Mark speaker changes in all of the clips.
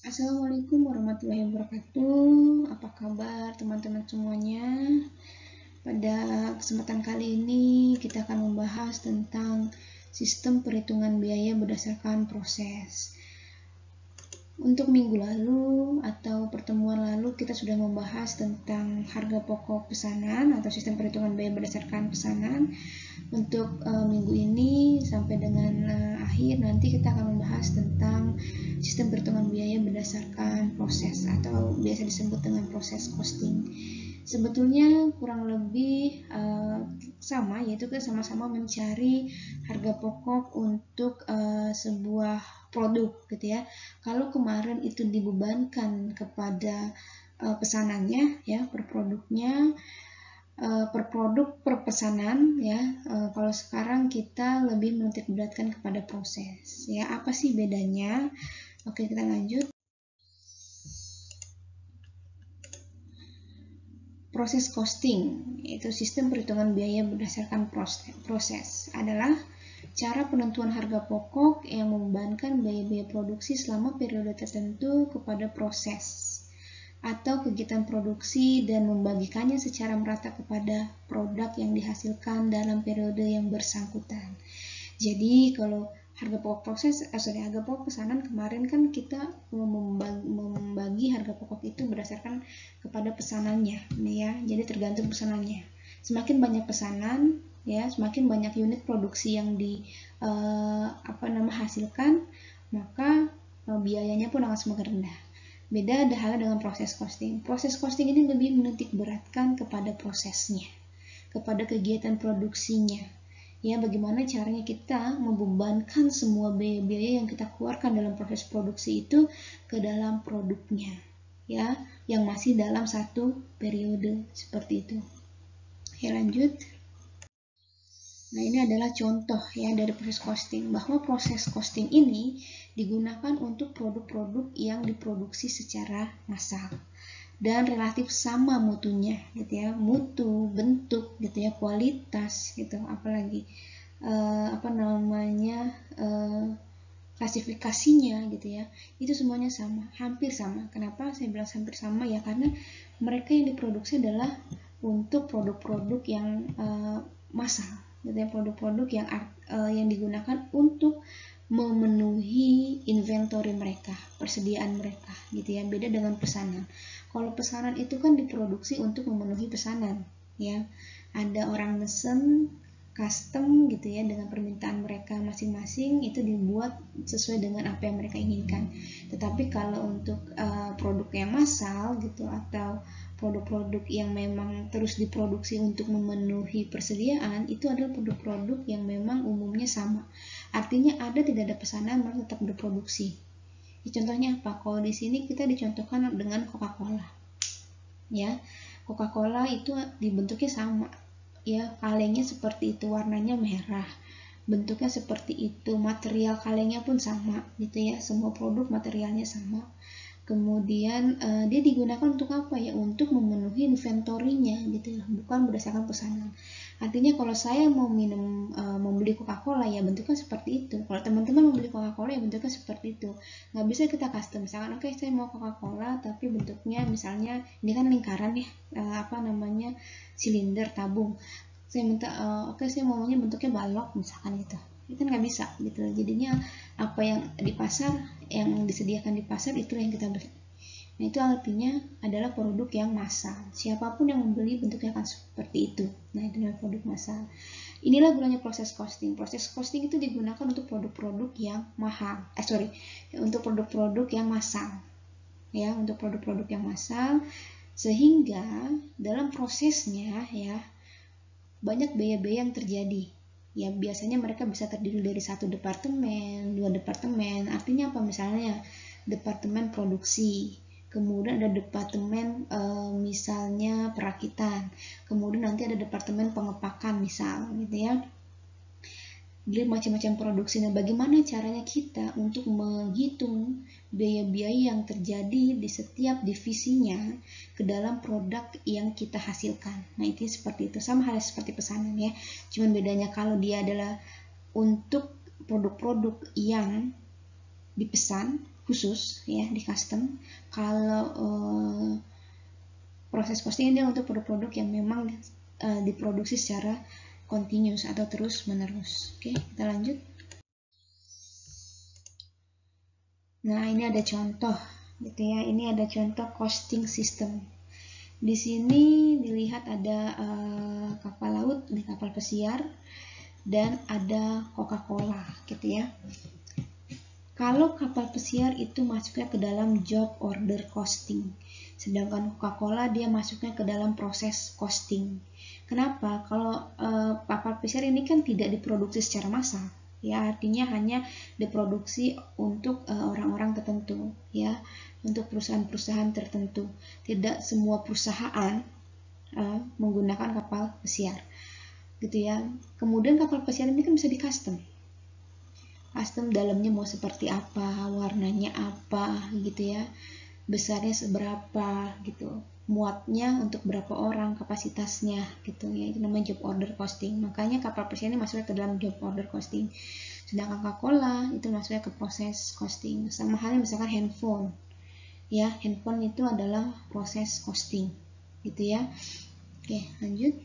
Speaker 1: Assalamualaikum warahmatullahi wabarakatuh. Apa kabar teman-teman semuanya? Pada kesempatan kali ini kita akan membahas tentang sistem perhitungan biaya berdasarkan proses. Untuk minggu lalu atau pertemuan lalu kita sudah membahas tentang harga pokok pesanan atau sistem perhitungan biaya berdasarkan pesanan. Untuk minggu ini sampai dengan akhir nanti kita akan membahas tentang sistem perhitungan biaya berdasarkan proses atau biasa disebut dengan proses costing. Sebetulnya kurang lebih sama, yaitu kita sama-sama mencari harga pokok untuk sebuah produk gitu ya. Kalau kemarin itu dibebankan kepada pesanannya ya, per produknya, per produk per pesanan ya. Kalau sekarang kita lebih menitik beratkan kepada proses ya. Apa sih bedanya? Oke, kita lanjut. Proses costing, yaitu sistem perhitungan biaya berdasarkan proses, adalah cara penentuan harga pokok yang membebankan biaya-biaya produksi selama periode tertentu kepada proses atau kegiatan produksi dan membagikannya secara merata kepada produk yang dihasilkan dalam periode yang bersangkutan. Jadi kalau harga pokok harga pokok pesanan kemarin kan kita membagi harga pokok itu berdasarkan kepada pesanannya nih ya. Jadi tergantung pesanannya. Semakin banyak pesanan ya, semakin banyak unit produksi yang hasilkan, maka biayanya pun akan semakin rendah. Beda halnya dengan proses costing. Proses costing ini lebih menitik beratkan kepada prosesnya, kepada kegiatan produksinya. Ya, bagaimana caranya kita membebankan semua biaya-biaya yang kita keluarkan dalam proses produksi itu ke dalam produknya, ya, yang masih dalam satu periode seperti itu. Oke, lanjut. Nah, ini adalah contoh ya dari proses costing, bahwa proses costing ini digunakan untuk produk-produk yang diproduksi secara massal dan relatif sama mutunya gitu ya, mutu, bentuk gitu ya, kualitas gitu, apalagi klasifikasinya gitu ya, itu semuanya sama, hampir sama. Kenapa saya bilang hampir sama ya, karena mereka yang diproduksi adalah untuk produk-produk yang massal gitu ya, produk-produk yang digunakan untuk memenuhi inventory mereka, persediaan mereka gitu ya. Beda dengan pesanan. Kalau pesanan itu kan diproduksi untuk memenuhi pesanan ya. Ada orang mesen custom gitu ya, dengan permintaan mereka masing-masing, itu dibuat sesuai dengan apa yang mereka inginkan. Tetapi kalau untuk produk yang massal gitu, atau produk-produk yang memang terus diproduksi untuk memenuhi persediaan, itu adalah produk-produk yang memang umumnya sama. Artinya ada tidak ada pesanan, mereka tetap berproduksi. Contohnya apa? Kalau di sini kita dicontohkan dengan Coca-Cola. Ya, Coca-Cola itu dibentuknya sama. Ya, kalengnya seperti itu, warnanya merah. Bentuknya seperti itu, material kalengnya pun sama gitu ya. Semua produk materialnya sama. Kemudian dia digunakan untuk apa ya? Untuk memenuhi inventorinya gitu ya, bukan berdasarkan pesanan. Artinya kalau saya mau membeli Coca-Cola ya bentuknya seperti itu. Kalau teman-teman membeli Coca-Cola ya bentuknya seperti itu. Nggak bisa kita custom. Misalkan oke, saya mau Coca-Cola tapi bentuknya misalnya ini kan lingkaran ya, silinder tabung. Saya minta oke, saya maunya bentuknya balok misalkan gitu. Itu kan nggak bisa gitu. Jadinya apa yang di pasar, yang disediakan di pasar, itulah yang kita beli. Nah, itu artinya adalah produk yang massal. Siapapun yang membeli bentuknya akan seperti itu. Nah, itu adalah produk massal. Inilah gunanya proses costing. Proses costing itu digunakan untuk produk-produk yang mahal. Untuk produk-produk yang massal. Ya, untuk produk-produk yang massal, sehingga dalam prosesnya ya banyak biaya-biaya yang terjadi. Ya, biasanya mereka bisa terdiri dari satu departemen, dua departemen. Artinya apa? Misalnya departemen produksi, kemudian ada departemen misalnya perakitan, kemudian nanti ada departemen pengepakan misal gitu ya. Jadi macam-macam produksi. Nah, bagaimana caranya kita untuk menghitung biaya-biaya yang terjadi di setiap divisinya ke dalam produk yang kita hasilkan. Nah, itu seperti itu. Sama halnya seperti pesanan ya. Cuman bedanya kalau dia adalah untuk produk-produk yang dipesan, khusus ya, di custom. Kalau proses costing ini untuk produk-produk yang memang diproduksi secara continuous atau terus menerus. Oke, kita lanjut. Nah, ini ada contoh gitu ya. Ini ada contoh costing system. Di sini dilihat ada kapal laut, ada kapal pesiar, dan ada Coca-Cola gitu ya. Kalau kapal pesiar itu masuknya ke dalam job order costing, sedangkan Coca-Cola dia masuknya ke dalam proses costing. Kenapa? Kalau kapal pesiar ini kan tidak diproduksi secara massal, ya, artinya hanya diproduksi untuk orang-orang tertentu, ya, untuk perusahaan-perusahaan tertentu. Tidak semua perusahaan menggunakan kapal pesiar, gitu ya. Kemudian kapal pesiar ini kan bisa di custom dalamnya mau seperti apa, warnanya apa gitu ya, besarnya seberapa gitu, muatnya untuk berapa orang, kapasitasnya gitu ya. Itu namanya job order costing. Makanya kapal pesiar ini masuknya ke dalam job order costing. Sedangkan Coca-Cola itu masuknya ke proses costing. Sama halnya misalkan handphone ya, handphone itu adalah proses costing gitu ya. Oke, lanjut.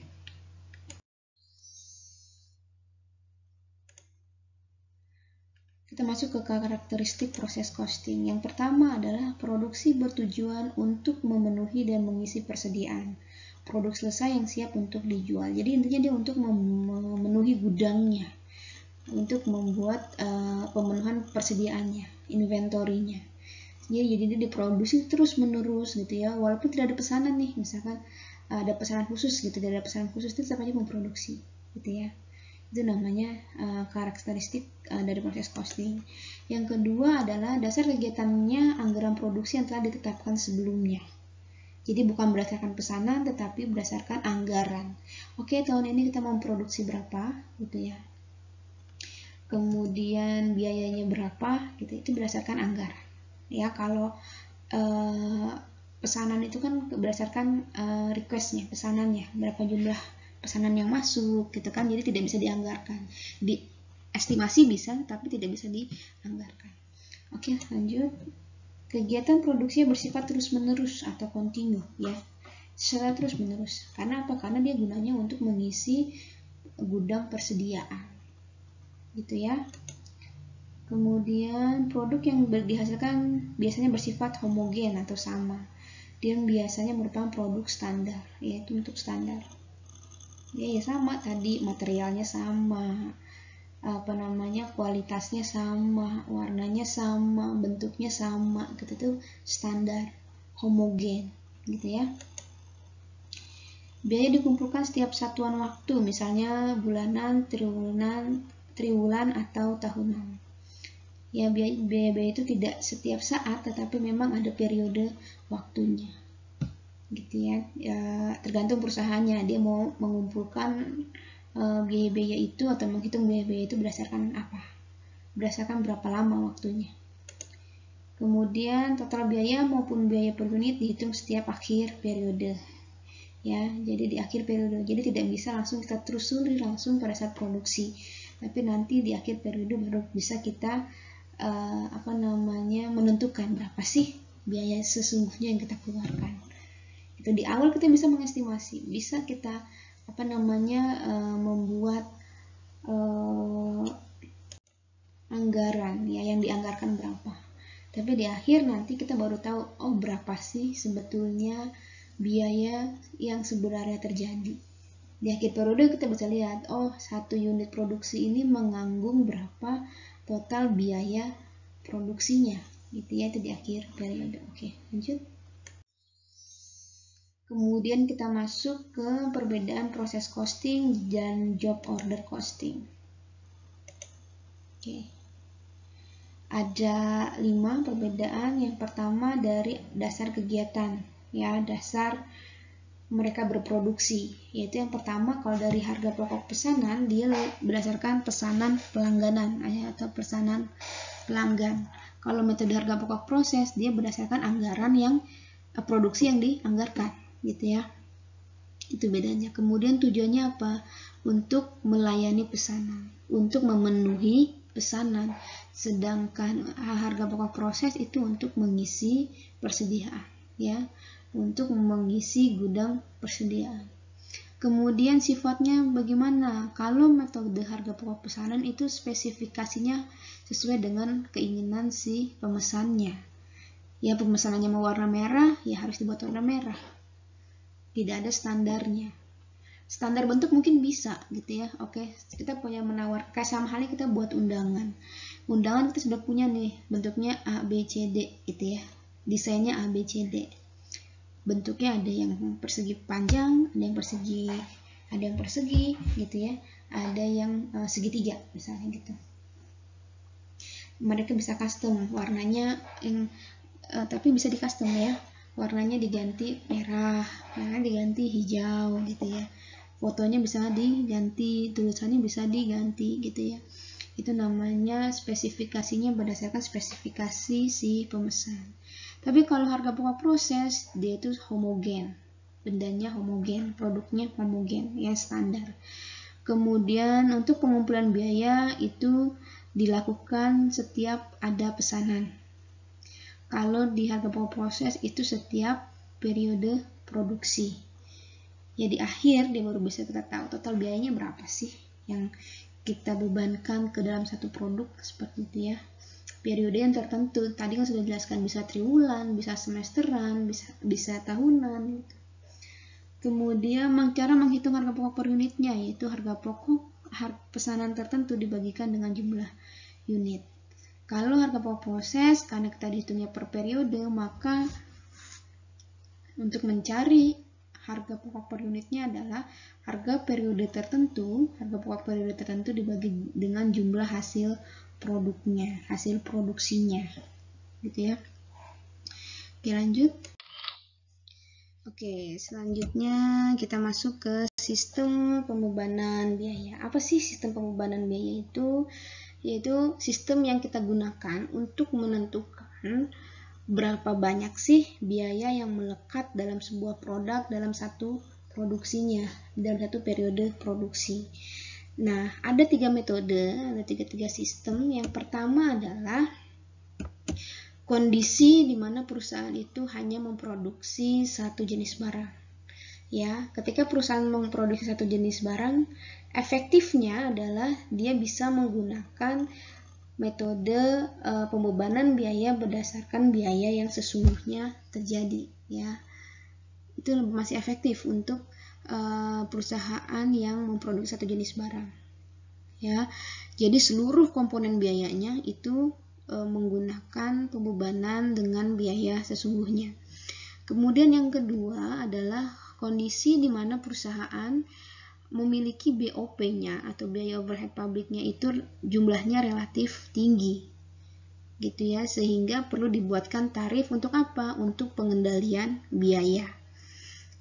Speaker 1: Kita masuk ke karakteristik proses costing. Yang pertama adalah produksi bertujuan untuk memenuhi dan mengisi persediaan. Produk selesai yang siap untuk dijual. Jadi intinya dia untuk memenuhi gudangnya, untuk membuat pemenuhan persediaannya, inventorinya. Jadi dia diproduksi terus menerus gitu ya. Walaupun tidak ada pesanan nih, misalkan ada pesanan khusus gitu, tidak ada pesanan khusus, itu tetap aja memproduksi gitu ya. Itu namanya karakteristik dari proses costing. Yang kedua adalah dasar kegiatannya anggaran produksi yang telah ditetapkan sebelumnya. Jadi bukan berdasarkan pesanan tetapi berdasarkan anggaran. Oke, tahun ini kita mau produksi berapa gitu ya. Kemudian biayanya berapa gitu, itu berdasarkan anggaran. Ya, kalau pesanan itu kan berdasarkan requestnya, pesanannya, berapa jumlah pesanan yang masuk gitu kan, jadi tidak bisa dianggarkan. Di estimasi bisa tapi tidak bisa dianggarkan. Oke, lanjut. Kegiatan produksi bersifat terus menerus atau kontinu ya, secara terus menerus. Karena apa? Karena dia gunanya untuk mengisi gudang persediaan gitu ya. Kemudian produk yang dihasilkan biasanya bersifat homogen atau sama, dan biasanya merupakan produk standar, yaitu untuk standar. Ya sama tadi, materialnya sama, kualitasnya sama, warnanya sama, bentuknya sama, gitu tuh standar, homogen, gitu ya. Biaya dikumpulkan setiap satuan waktu, misalnya bulanan, triwulan atau tahunan. Ya, biaya itu tidak setiap saat, tetapi memang ada periode waktunya. Gitu ya, tergantung perusahaannya, dia mau mengumpulkan biaya-biaya itu atau menghitung biaya-biaya itu berdasarkan apa, berdasarkan berapa lama waktunya. Kemudian total biaya maupun biaya per unit dihitung setiap akhir periode ya, jadi di akhir periode, jadi tidak bisa langsung kita telusuri langsung pada saat produksi, tapi nanti di akhir periode baru bisa kita menentukan berapa sih biaya sesungguhnya yang kita keluarkan. Itu di awal kita bisa mengestimasi, bisa kita membuat anggaran ya, yang dianggarkan berapa. Tapi di akhir nanti kita baru tahu, oh berapa sih sebetulnya biaya yang sebenarnya terjadi. Di akhir periode kita bisa lihat, oh 1 unit produksi ini menganggung berapa total biaya produksinya, gitu ya, itu di akhir periode. Oke, lanjut. Kemudian kita masuk ke perbedaan proses costing dan job order costing. Oke. Ada 5 perbedaan. Yang pertama dari dasar kegiatan, ya, dasar mereka berproduksi. Yaitu yang pertama, kalau dari harga pokok pesanan, dia berdasarkan pesanan pelangganan atau pesanan pelanggan. Kalau metode harga pokok proses, dia berdasarkan anggaran yang produksi yang dianggarkan, gitu ya. Itu bedanya. Kemudian tujuannya apa? Untuk melayani pesanan, untuk memenuhi pesanan, sedangkan harga pokok proses itu untuk mengisi persediaan, ya, untuk mengisi gudang persediaan. Kemudian sifatnya bagaimana? Kalau metode harga pokok pesanan itu spesifikasinya sesuai dengan keinginan si pemesannya. Ya, pemesanannya mau warna merah, ya harus dibuat warna merah. Tidak ada standarnya. Standar bentuk mungkin bisa gitu ya. Oke, kita punya kayak sama halnya kita buat undangan. Undangan kita sudah punya nih, bentuknya A, B, C, D gitu ya. Desainnya A, B, C, D. Bentuknya ada yang persegi panjang, ada yang persegi gitu ya. Ada yang segitiga misalnya gitu. Mereka bisa custom warnanya tapi bisa di custom ya. Warnanya diganti merah, diganti hijau gitu ya. Fotonya bisa diganti, tulisannya bisa diganti gitu ya. Itu namanya spesifikasinya berdasarkan spesifikasi si pemesan. Tapi kalau harga pokok proses, dia itu homogen. Bendanya homogen, produknya homogen, ya standar. Kemudian untuk pengumpulan biaya itu dilakukan setiap ada pesanan. Kalau di harga pokok proses itu setiap periode produksi. Ya di akhir dia baru bisa kita tahu total biayanya berapa sih yang kita bebankan ke dalam satu produk seperti itu ya. Periode yang tertentu tadi kan sudah dijelaskan, bisa triwulan, bisa semesteran, bisa tahunan gitu. Kemudian cara menghitung harga pokok per unitnya, yaitu harga pokok pesanan tertentu dibagikan dengan jumlah unit. Kalau harga pokok proses, karena kita dihitungnya per periode, maka untuk mencari harga pokok per unitnya adalah harga periode tertentu, harga pokok periode tertentu dibagi dengan jumlah hasil produknya, hasil produksinya, gitu ya. Oke, lanjut. Oke, selanjutnya kita masuk ke sistem pembebanan biaya. Apa sih sistem pembebanan biaya itu? Yaitu sistem yang kita gunakan untuk menentukan berapa banyak sih biaya yang melekat dalam sebuah produk dalam satu produksinya, dalam satu periode produksi. Nah, ada tiga metode, ada tiga sistem. Yang pertama adalah kondisi di mana perusahaan itu hanya memproduksi satu jenis barang. Ya, ketika perusahaan memproduksi satu jenis barang, efektifnya adalah dia bisa menggunakan metode pembebanan biaya berdasarkan biaya yang sesungguhnya terjadi, ya. Itu masih efektif untuk perusahaan yang memproduksi satu jenis barang, ya. Jadi seluruh komponen biayanya itu menggunakan pembebanan dengan biaya sesungguhnya. Kemudian yang kedua adalah kondisi di mana perusahaan memiliki BOP-nya atau biaya overhead publiknya itu jumlahnya relatif tinggi, gitu ya, sehingga perlu dibuatkan tarif untuk apa? Untuk pengendalian biaya.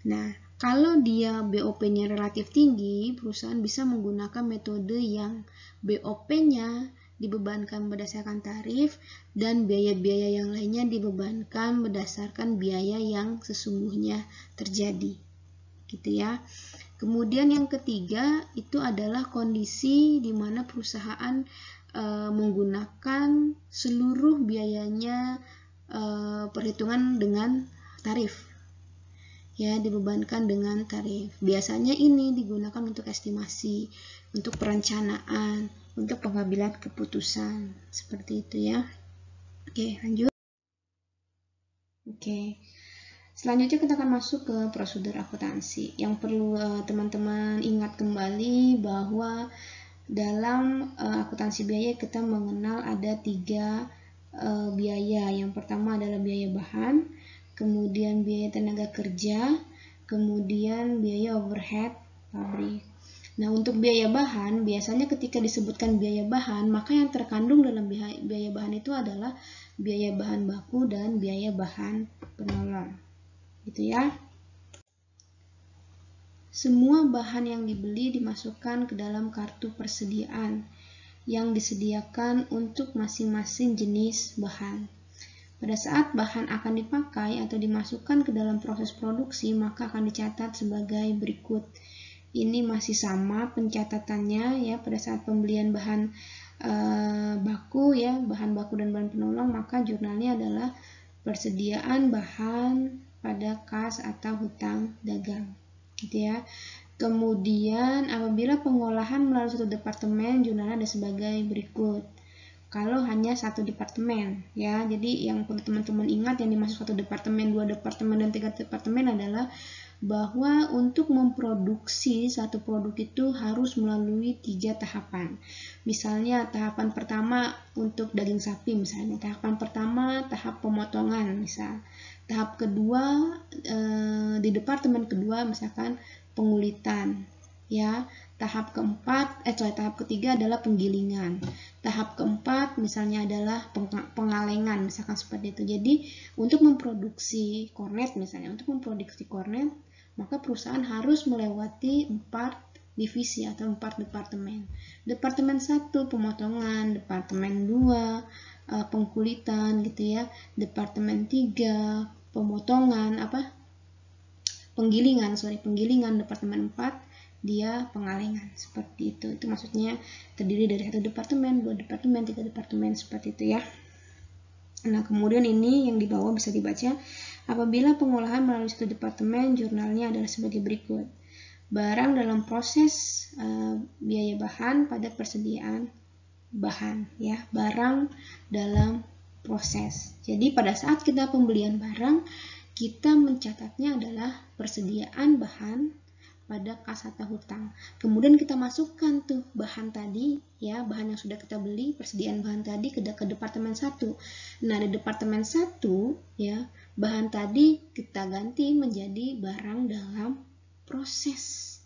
Speaker 1: Nah, kalau dia BOP-nya relatif tinggi, perusahaan bisa menggunakan metode yang BOP-nya dibebankan berdasarkan tarif dan biaya-biaya yang lainnya dibebankan berdasarkan biaya yang sesungguhnya terjadi, gitu ya. Kemudian yang ketiga itu adalah kondisi di mana perusahaan menggunakan seluruh biayanya perhitungan dengan tarif, ya, dibebankan dengan tarif. Biasanya ini digunakan untuk estimasi, untuk perencanaan, untuk pengambilan keputusan, seperti itu ya. Oke, lanjut. Oke. Selanjutnya kita akan masuk ke prosedur akuntansi. Yang perlu teman-teman ingat kembali bahwa dalam akuntansi biaya kita mengenal ada tiga biaya. Yang pertama adalah biaya bahan, kemudian biaya tenaga kerja, kemudian biaya overhead pabrik. Nah, untuk biaya bahan, biasanya ketika disebutkan biaya bahan, maka yang terkandung dalam biaya bahan itu adalah biaya bahan baku dan biaya bahan penolong. Gitu ya. Semua bahan yang dibeli dimasukkan ke dalam kartu persediaan yang disediakan untuk masing-masing jenis bahan. Pada saat bahan akan dipakai atau dimasukkan ke dalam proses produksi, maka akan dicatat sebagai berikut. Ini masih sama pencatatannya ya pada saat pembelian bahan baku ya, bahan baku dan bahan penolong, maka jurnalnya adalah persediaan bahan pada kas atau hutang dagang, gitu ya. Kemudian apabila pengolahan melalui satu departemen, jurnalnya ada sebagai berikut. Kalau hanya satu departemen ya, jadi yang perlu teman-teman ingat yang dimaksud satu departemen, dua departemen, dan tiga departemen adalah bahwa untuk memproduksi satu produk itu harus melalui 3 tahapan. Misalnya tahapan pertama untuk daging sapi, misalnya tahapan pertama tahap pemotongan, misal tahap kedua di departemen kedua misalkan pengulitan ya, tahap ketiga adalah penggilingan, tahap keempat misalnya adalah pengalengan, misalkan seperti itu. Jadi untuk memproduksi kornet misalnya, maka perusahaan harus melewati 4 divisi atau 4 departemen. Departemen 1 pemotongan, departemen 2 pengkulitan gitu ya, departemen 3 penggilingan, departemen 4 dia pengalengan, seperti itu. Itu maksudnya terdiri dari satu departemen, 2 departemen, 3 departemen, seperti itu ya. Nah, kemudian ini yang di bawah bisa dibaca. Apabila pengolahan melalui satu departemen, jurnalnya adalah sebagai berikut. Barang dalam proses biaya bahan pada persediaan bahan ya, barang dalam proses. Jadi pada saat kita pembelian barang, kita mencatatnya adalah persediaan bahan pada kas atau hutang. Kemudian kita masukkan tuh bahan tadi ya, bahan yang sudah kita beli, persediaan bahan tadi ke departemen 1. Nah, di departemen 1 ya, bahan tadi kita ganti menjadi barang dalam proses.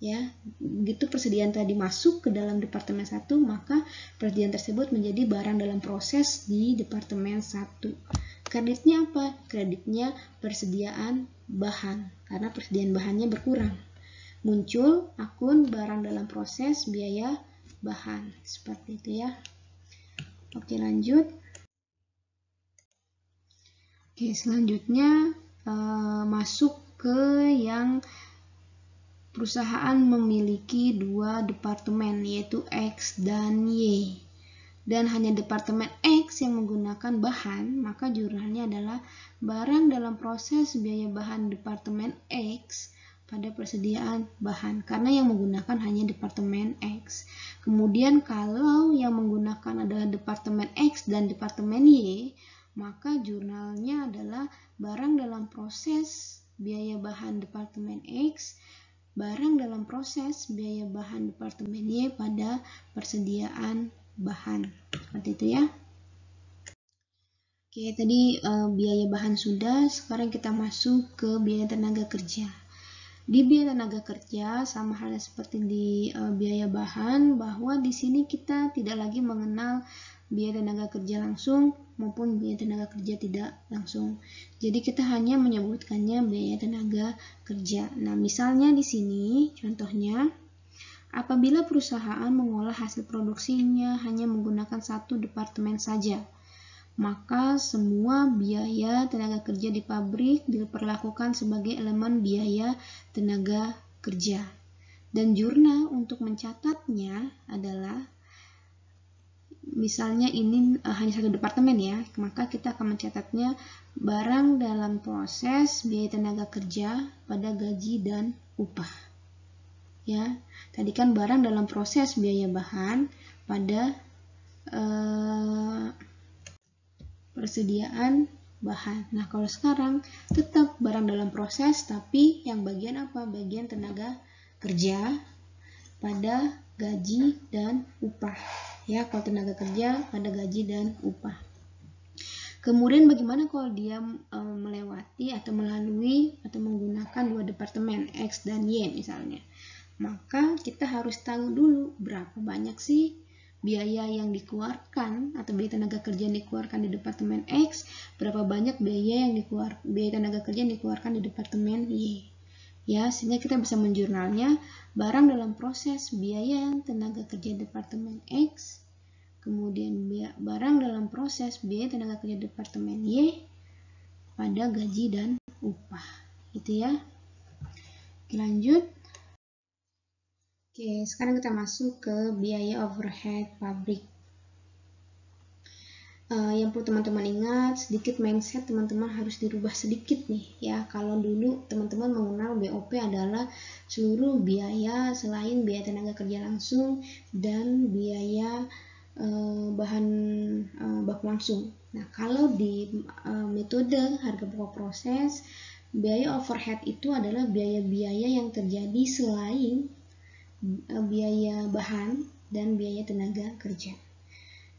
Speaker 1: Ya, begitu persediaan tadi masuk ke dalam departemen 1, maka persediaan tersebut menjadi barang dalam proses di departemen 1. Kreditnya apa? Kreditnya persediaan bahan, karena persediaan bahannya berkurang. Muncul akun barang dalam proses biaya bahan, seperti itu ya. Oke, lanjut. Oke, selanjutnya masuk ke yang perusahaan memiliki 2 departemen, yaitu X dan Y. Dan hanya departemen X yang menggunakan bahan, maka jurnalnya adalah barang dalam proses biaya bahan departemen X pada persediaan bahan, karena yang menggunakan hanya departemen X. Kemudian kalau yang menggunakan adalah departemen X dan departemen Y, maka jurnalnya adalah barang dalam proses biaya bahan departemen X, barang dalam proses biaya bahan departemen Y pada persediaan bahan. Seperti itu ya. Oke, tadi biaya bahan sudah, sekarang kita masuk ke biaya tenaga kerja. Di biaya tenaga kerja sama halnya seperti di biaya bahan, bahwa di sini kita tidak lagi mengenal biaya tenaga kerja langsung maupun biaya tenaga kerja tidak langsung. Jadi kita hanya menyebutkannya biaya tenaga kerja. Nah, misalnya di sini contohnya, apabila perusahaan mengolah hasil produksinya hanya menggunakan satu departemen saja, maka semua biaya tenaga kerja di pabrik diperlakukan sebagai elemen biaya tenaga kerja. Dan jurnal untuk mencatatnya adalah, misalnya ini hanya satu departemen ya, maka kita akan mencatatnya barang dalam proses biaya tenaga kerja pada gaji dan upah. Ya, tadi kan barang dalam proses biaya bahan pada persediaan bahan. Nah, kalau sekarang tetap barang dalam proses, tapi yang bagian apa? Bagian tenaga kerja pada gaji dan upah. Ya, kalau tenaga kerja pada gaji dan upah. Kemudian bagaimana kalau dia melewati atau melalui atau menggunakan 2 departemen X dan Y misalnya? Maka kita harus tahu dulu berapa banyak sih biaya yang dikeluarkan atau biaya tenaga kerja yang dikeluarkan di departemen X, berapa banyak biaya tenaga kerja yang dikeluarkan di departemen Y. Ya, sehingga kita bisa menjurnalnya barang dalam proses biaya tenaga kerja departemen X, kemudian barang dalam proses biaya tenaga kerja departemen Y pada gaji dan upah. Gitu ya. Oke, lanjut. Oke, sekarang kita masuk ke biaya overhead pabrik. Yang perlu teman-teman ingat, sedikit mindset teman-teman harus dirubah sedikit nih ya. Kalau dulu teman-teman mengenal BOP adalah seluruh biaya selain biaya tenaga kerja langsung dan biaya bahan baku langsung. Nah, kalau di metode harga pokok proses, biaya overhead itu adalah biaya-biaya yang terjadi selain biaya bahan dan biaya tenaga kerja.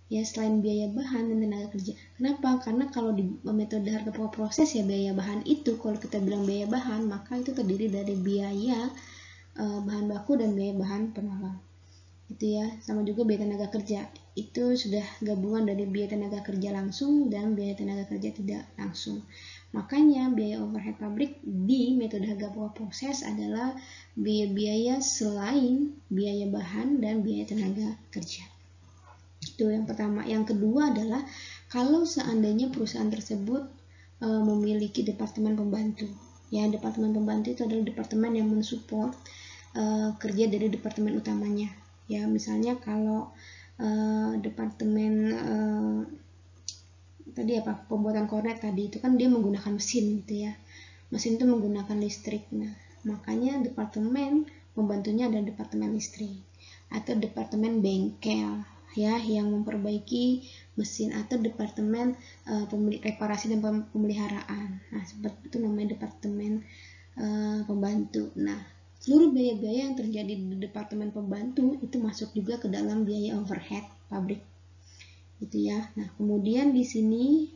Speaker 1: Ya, selain biaya bahan dan tenaga kerja. Kenapa? Karena kalau di metode harga pokok proses ya biaya bahan itu, kalau kita bilang biaya bahan, maka itu terdiri dari biaya bahan baku dan biaya bahan penolong. Gitu ya. Sama juga biaya tenaga kerja. Itu sudah gabungan dari biaya tenaga kerja langsung dan biaya tenaga kerja tidak langsung. Makanya biaya overhead pabrik di metode harga pokok proses adalah biaya-biaya selain biaya bahan dan biaya tenaga kerja. Itu yang pertama. Yang kedua adalah kalau seandainya perusahaan tersebut memiliki departemen pembantu. Ya, departemen pembantu itu adalah departemen yang mensupport kerja dari departemen utamanya. Ya, misalnya kalau departemen tadi apa, pembuatan kornet tadi itu kan dia menggunakan mesin gitu ya. Mesin itu menggunakan listrik. Nah, makanya departemen pembantunya adalah departemen listrik atau departemen bengkel ya, yang memperbaiki mesin, atau departemen reparasi dan pemeliharaan. Nah, seperti itu namanya departemen pembantu. Nah, seluruh biaya-biaya yang terjadi di departemen pembantu itu masuk juga ke dalam biaya overhead pabrik. Gitu ya. Nah, kemudian di sini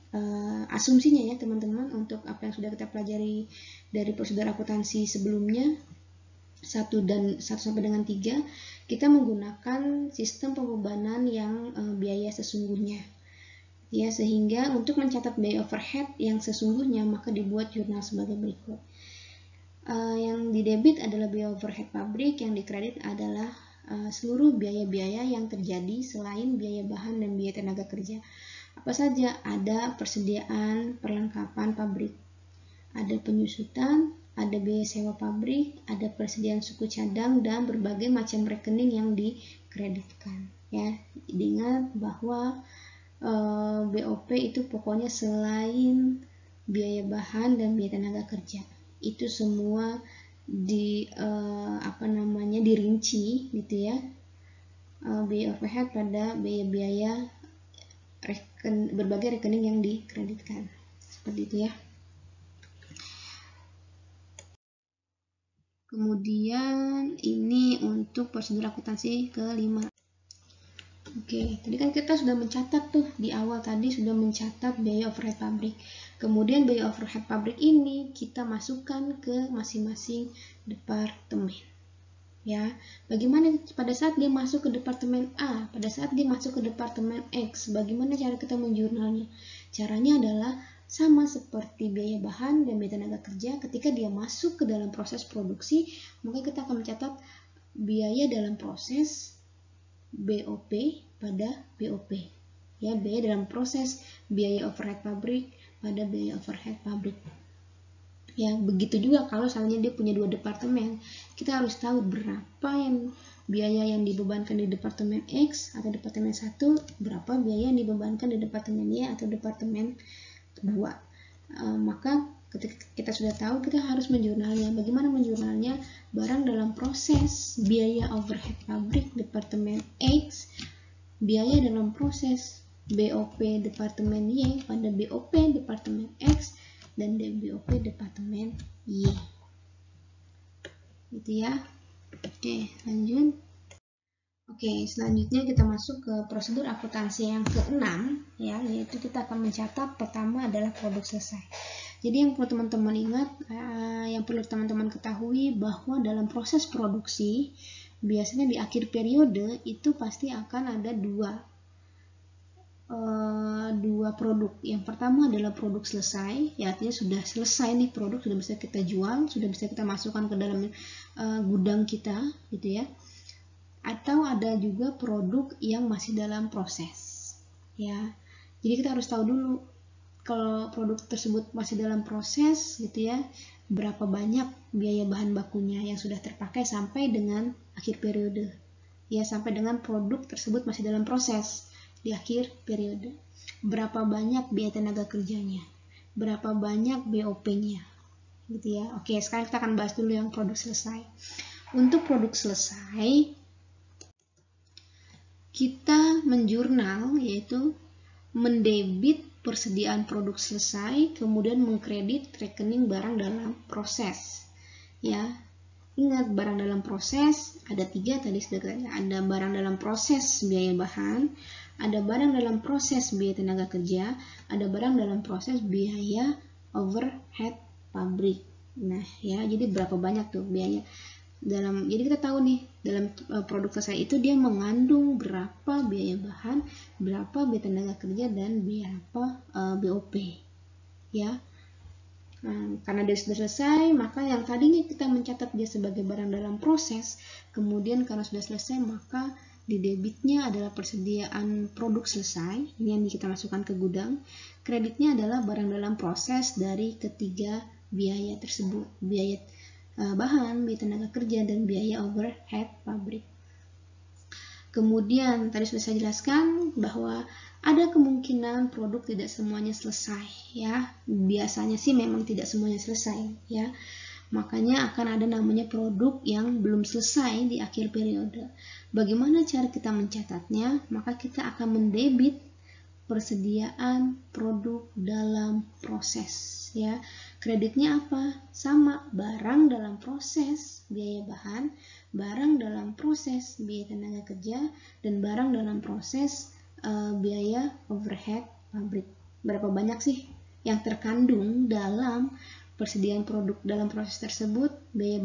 Speaker 1: asumsinya ya teman-teman, untuk apa yang sudah kita pelajari dari prosedur akuntansi sebelumnya 1 sampai dengan 3, kita menggunakan sistem pembebanan yang biaya sesungguhnya. Ya, sehingga untuk mencatat biaya overhead yang sesungguhnya maka dibuat jurnal sebagai berikut. Yang didebit adalah biaya overhead pabrik, yang dikredit adalah seluruh biaya-biaya yang terjadi selain biaya bahan dan biaya tenaga kerja. Apa saja? Ada persediaan perlengkapan pabrik, ada penyusutan, ada biaya sewa pabrik, ada persediaan suku cadang, dan berbagai macam rekening yang dikreditkan. Ya, diingat bahwa BOP itu pokoknya selain biaya bahan dan biaya tenaga kerja. Itu semua dirinci gitu ya, biaya overhead pada biaya-biaya berbagai rekening yang dikreditkan, seperti itu ya. Kemudian ini untuk prosedur akuntansi ke-5. Oke, tadi kan kita sudah mencatat tuh, di awal tadi sudah mencatat biaya overhead pabrik. Kemudian biaya overhead pabrik ini kita masukkan ke masing-masing departemen. Ya, bagaimana pada saat dia masuk ke departemen A, pada saat dia masuk ke departemen X, bagaimana cara kita menjurnalnya? Caranya adalah sama seperti biaya bahan dan biaya tenaga kerja. Ketika dia masuk ke dalam proses produksi, maka kita akan mencatat biaya dalam proses BOP pada BOP. Ya, biaya dalam proses biaya overhead pabrik pada biaya overhead pabrik. Ya, begitu juga kalau misalnya dia punya 2 departemen, kita harus tahu berapa yang biaya yang dibebankan di departemen X atau departemen 1, berapa biaya yang dibebankan di departemen Y atau departemen 2. Maka ketika kita sudah tahu, kita harus menjurnalnya. Bagaimana menjurnalnya? Barang dalam proses biaya overhead pabrik departemen X, biaya dalam proses BOP departemen Y pada BOP departemen X, dan BOP departemen Y. Gitu ya. Oke, lanjut. Oke, selanjutnya kita masuk ke prosedur akuntansi yang ke-6 ya, yaitu kita akan mencatat pertama adalah produk selesai. Jadi yang perlu teman-teman ingat, yang perlu teman-teman ketahui bahwa dalam proses produksi biasanya di akhir periode itu pasti akan ada dua produk. Yang pertama adalah produk selesai, ya artinya sudah selesai nih produk, sudah bisa kita jual, sudah bisa kita masukkan ke dalam gudang kita gitu ya. Atau ada juga produk yang masih dalam proses ya. Jadi kita harus tahu dulu, kalau produk tersebut masih dalam proses gitu ya, berapa banyak biaya bahan bakunya yang sudah terpakai sampai dengan akhir periode. Ya, sampai dengan produk tersebut masih dalam proses di akhir periode. Berapa banyak biaya tenaga kerjanya, berapa banyak BOP-nya gitu ya. Oke, sekarang kita akan bahas dulu yang produk selesai. Untuk produk selesai, kita menjurnal, yaitu mendebit persediaan produk selesai, kemudian mengkredit rekening barang dalam proses. Ya, ingat barang dalam proses ada 3 tadi sudah kita, ada barang dalam proses biaya bahan, ada barang dalam proses biaya tenaga kerja, ada barang dalam proses biaya overhead pabrik. Nah, ya, jadi berapa banyak tuh biaya dalam, jadi kita tahu nih dalam produk selesai itu dia mengandung berapa biaya bahan, berapa biaya tenaga kerja, dan berapa BOP ya. Nah, karena dia sudah selesai, maka yang tadinya kita mencatat dia sebagai barang dalam proses, kemudian karena sudah selesai maka di debitnya adalah persediaan produk selesai, ini yang kita masukkan ke gudang. Kreditnya adalah barang dalam proses dari ketiga biaya tersebut, biaya bahan, biaya tenaga kerja, dan biaya overhead pabrik. Kemudian tadi sudah saya jelaskan bahwa ada kemungkinan produk tidak semuanya selesai ya. Biasanya sih memang tidak semuanya selesai ya. Makanya akan ada namanya produk yang belum selesai di akhir periode. Bagaimana cara kita mencatatnya? Maka kita akan mendebit persediaan produk dalam proses ya. Kreditnya apa? Sama, barang dalam proses biaya bahan, barang dalam proses biaya tenaga kerja, dan barang dalam proses biaya overhead pabrik. Berapa banyak sih yang terkandung dalam persediaan produk dalam proses tersebut? Biaya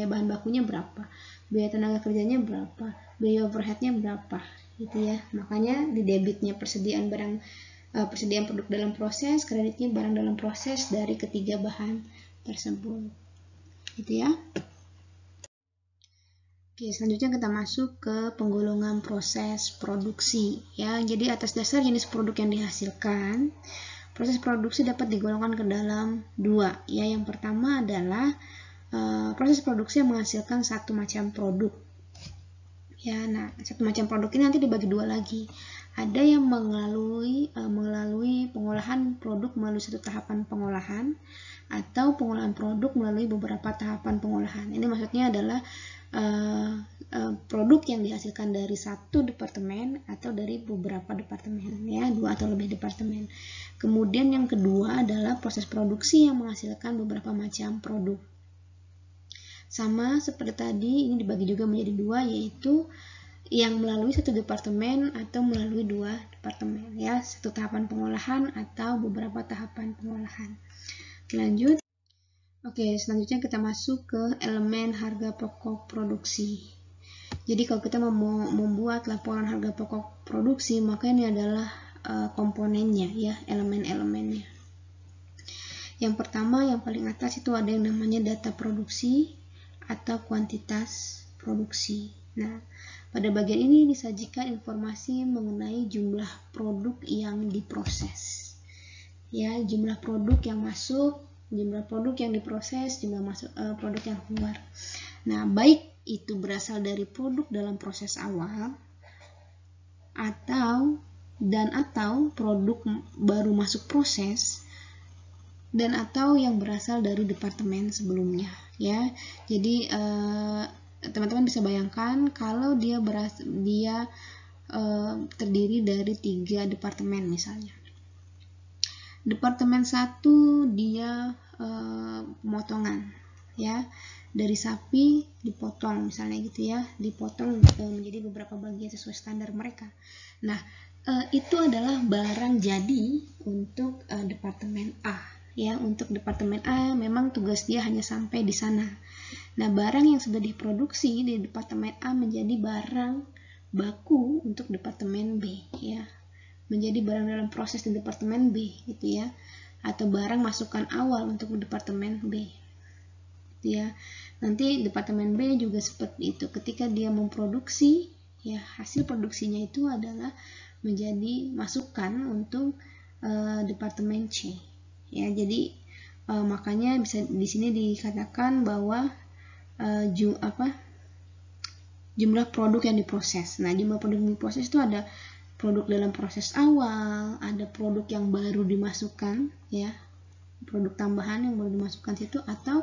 Speaker 1: bahan bakunya berapa, biaya tenaga kerjanya berapa, biaya overheadnya berapa gitu ya. Makanya di debitnya persediaan produk dalam proses, kreditnya barang dalam proses dari ketiga bahan tersebut gitu ya. Oke, selanjutnya kita masuk ke penggolongan proses produksi ya. Jadi atas dasar jenis produk yang dihasilkan, proses produksi dapat digolongkan ke dalam 2 ya. Yang pertama adalah proses produksi yang menghasilkan satu macam produk ya. Nah, satu macam produk ini nanti dibagi 2 lagi. Ada yang melalui pengolahan produk melalui satu tahapan pengolahan, atau pengolahan produk melalui beberapa tahapan pengolahan. Ini maksudnya adalah produk yang dihasilkan dari satu departemen atau dari beberapa departemen ya, 2 atau lebih departemen. Kemudian yang kedua adalah proses produksi yang menghasilkan beberapa macam produk. Sama seperti tadi, ini dibagi juga menjadi 2, yaitu yang melalui satu departemen atau melalui 2 departemen ya, satu tahapan pengolahan atau beberapa tahapan pengolahan. Lanjut. Oke, selanjutnya kita masuk ke elemen harga pokok produksi. Jadi kalau kita mau membuat laporan harga pokok produksi, maka ini adalah komponennya ya, elemen-elemennya. Yang pertama, yang paling atas itu ada yang namanya data produksi atau kuantitas produksi. Nah, pada bagian ini disajikan informasi mengenai jumlah produk yang diproses. Ya, jumlah produk yang masuk, jumlah produk yang diproses, jumlah produk yang keluar. Nah, baik itu berasal dari produk dalam proses awal atau produk baru masuk proses, dan atau yang berasal dari departemen sebelumnya ya. Jadi teman-teman bisa bayangkan kalau dia terdiri dari 3 departemen misalnya. Departemen 1 dia pemotongan ya, dari sapi dipotong misalnya gitu ya, dipotong menjadi beberapa bagian sesuai standar mereka. Nah, itu adalah barang jadi untuk departemen A ya. Untuk departemen A memang tugas dia hanya sampai di sana. Nah, barang yang sudah diproduksi di departemen A menjadi barang baku untuk departemen B ya, menjadi barang dalam proses di departemen B gitu ya, atau barang masukan awal untuk departemen B gitu ya. Nanti departemen B juga seperti itu, ketika dia memproduksi ya, hasil produksinya itu adalah menjadi masukan untuk departemen C. Ya, jadi makanya bisa di sini dikatakan bahwa jumlah produk yang diproses. Nah, jumlah produk yang diproses itu ada produk dalam proses awal, ada produk yang baru dimasukkan, ya, produk tambahan yang baru dimasukkan situ, atau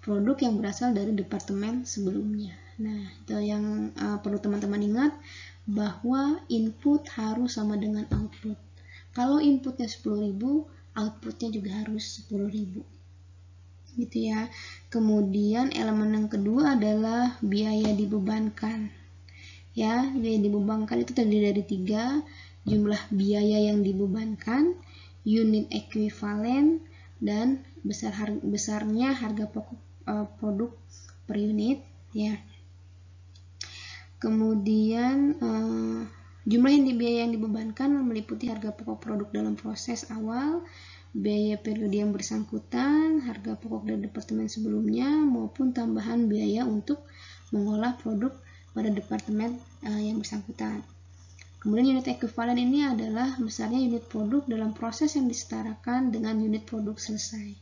Speaker 1: produk yang berasal dari departemen sebelumnya. Nah, itu yang perlu teman-teman ingat, bahwa input harus sama dengan output. Kalau inputnya 10.000, outputnya juga harus 10.000. Gitu ya. Kemudian elemen yang kedua adalah biaya dibebankan. Ya, biaya dibebankan itu terdiri dari 3, jumlah biaya yang dibebankan, unit ekuivalen, dan besarnya harga pokok produk per unit, ya. Kemudian jumlah biaya yang dibebankan meliputi harga pokok produk dalam proses awal, biaya periode yang bersangkutan, harga pokok dari departemen sebelumnya, maupun tambahan biaya untuk mengolah produk pada departemen yang bersangkutan. Kemudian unit ekuivalen ini adalah besarnya unit produk dalam proses yang disetarakan dengan unit produk selesai.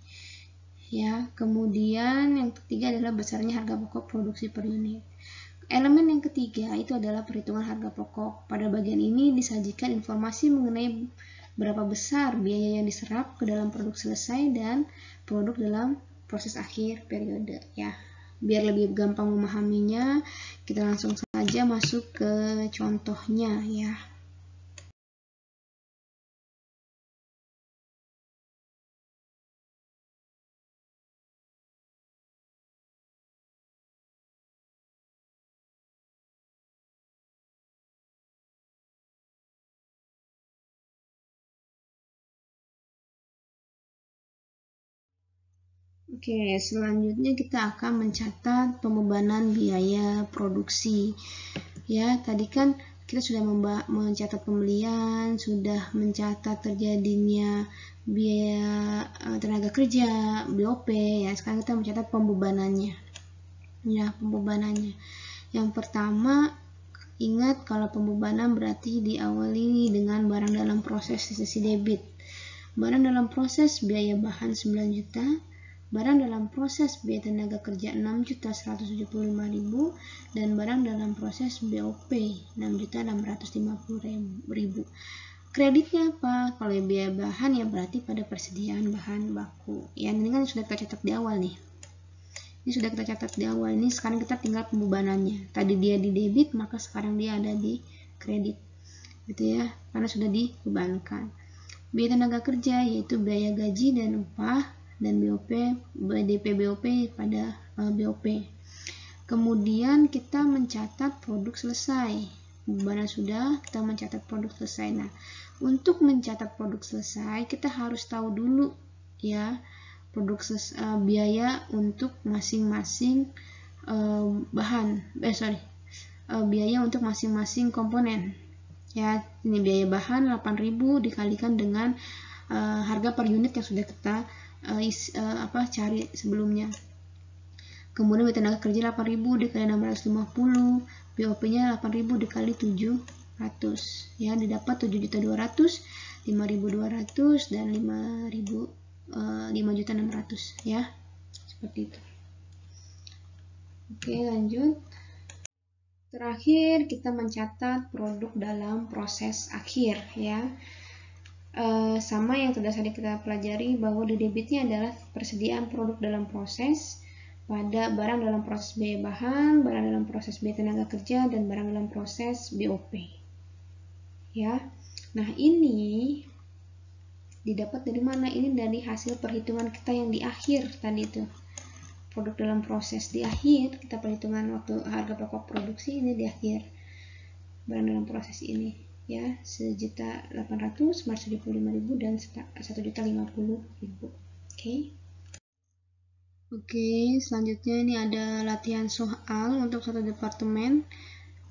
Speaker 1: Ya, kemudian yang ketiga adalah besarnya harga pokok produksi per unit. Elemen yang ketiga itu adalah perhitungan harga pokok. Pada bagian ini disajikan informasi mengenai berapa besar biaya yang diserap ke dalam produk selesai dan produk dalam proses akhir periode, ya. Biar lebih gampang memahaminya, kita langsung saja masuk ke contohnya, ya. Oke, selanjutnya kita akan mencatat pembebanan biaya produksi. Ya, tadi kan kita sudah mencatat pembelian, sudah mencatat terjadinya biaya tenaga kerja, BOP, ya. Sekarang kita mencatat pembebanannya. Ya, pembebanannya. Yang pertama, ingat kalau pembebanan berarti diawali dengan barang dalam proses di sisi debit. Barang dalam proses biaya bahan 9 juta, barang dalam proses biaya tenaga kerja 6.175.000, dan barang dalam proses BOP 6.650.000. Kreditnya apa? Kalau biaya bahan ya berarti pada persediaan bahan baku. Ya, ini kan sudah kita catat di awal nih. Ini sudah kita catat di awal, ini sekarang kita tinggal pembebanannya. Tadi dia di debit, maka sekarang dia ada di kredit. Gitu ya, karena sudah dibebankan. Biaya tenaga kerja yaitu biaya gaji dan upah, dan BOP, DP BOP pada BOP. Kemudian kita mencatat produk selesai. Pembebanan sudah, kita mencatat produk selesai. Nah, untuk mencatat produk selesai kita harus tahu dulu, ya, produk biaya untuk masing-masing biaya untuk masing-masing komponen. Ya, ini biaya bahan 8.000 dikalikan dengan harga per unit yang sudah kita cari sebelumnya. Kemudian biaya tenaga kerja 8.000 dikali 650, BOP-nya 8.000 dikali 700, ya, didapat 7.200, 5.200, dan 5.600, ya, seperti itu. Oke, lanjut. Terakhir kita mencatat produk dalam proses akhir, ya. Sama yang sudah tadi kita pelajari, bahwa di debitnya adalah persediaan produk dalam proses pada barang dalam proses biaya bahan, barang dalam proses biaya tenaga kerja, dan barang dalam proses BOP. Ya, nah ini didapat dari mana? Ini dari hasil perhitungan kita yang di akhir tadi itu. Produk dalam proses di akhir, kita perhitungan waktu harga pokok produksi ini di akhir. Barang dalam proses ini, ya, 1.800, 175.000, dan 1.050.000. Oke, selanjutnya ini ada latihan soal untuk satu departemen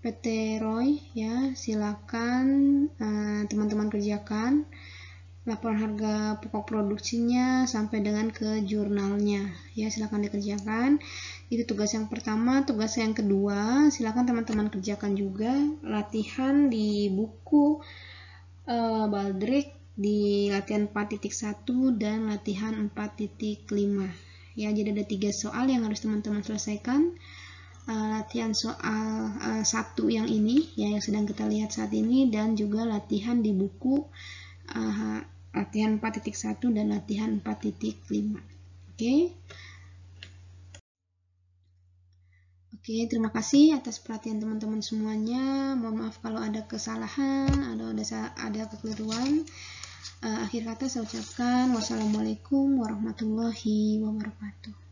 Speaker 1: PT Roy, ya. Silakan teman-teman kerjakan laporan harga pokok produksinya sampai dengan ke jurnalnya, ya. Silakan dikerjakan. Itu tugas yang pertama. Tugas yang kedua, silakan teman-teman kerjakan juga latihan di buku Baldrick di latihan 4.1 dan latihan 4.5 ya. Jadi ada 3 soal yang harus teman-teman selesaikan. Latihan soal 1 yang ini ya, yang sedang kita lihat saat ini, dan juga latihan di buku latihan 4.1 dan latihan 4.5. Oke, terima kasih atas perhatian teman-teman semuanya. Mohon maaf kalau ada kesalahan, ada kekeliruan. Akhir kata saya ucapkan wassalamualaikum warahmatullahi wabarakatuh.